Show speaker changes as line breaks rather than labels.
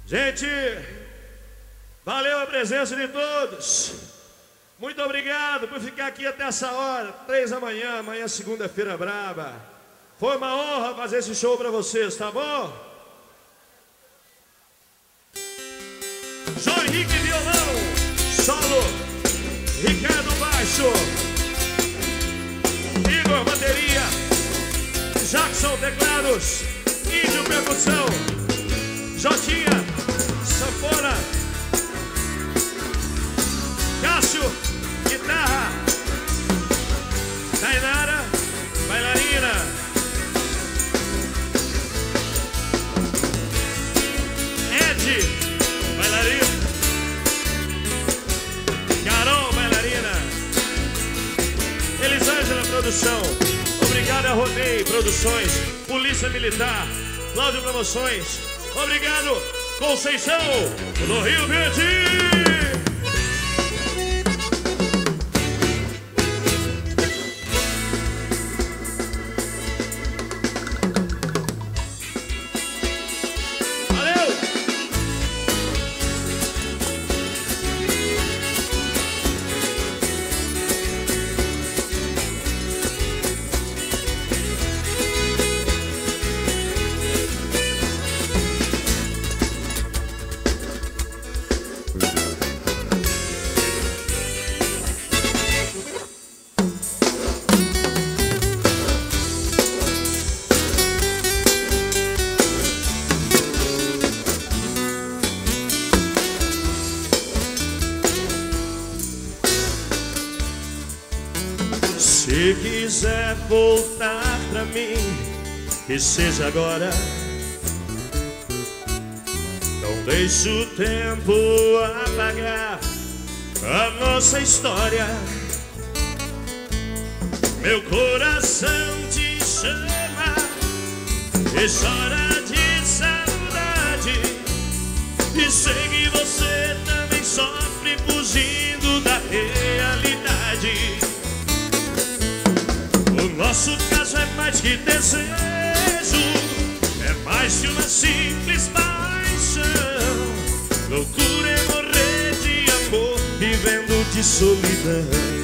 Gente, valeu a presença de todos. Muito obrigado por ficar aqui até essa hora, 3 da manhã, amanhã segunda-feira braba. Foi uma honra fazer esse show pra vocês, tá bom? João Henrique violão, solo, Ricardo baixo, Igor bateria, Jackson teclados, Índio percussão, Jotinha sanfona, Cássio guitarra, Tainara bailarina, Ed bailarina, Carol bailarina, Elisângela produção. Obrigado a Ronei Produções, Polícia Militar, Cláudio Promoções. Obrigado, Conceição, no Rio Verde.
Se quiser voltar pra mim, que seja agora. Não deixe o tempo apagar a nossa história. Meu coração te chama e chora de saudade. E sei que você também sofre fugindo da realidade. O nosso caso é mais que desejo, é mais que uma simples paixão. Loucura é morrer de amor, vivendo de solidão.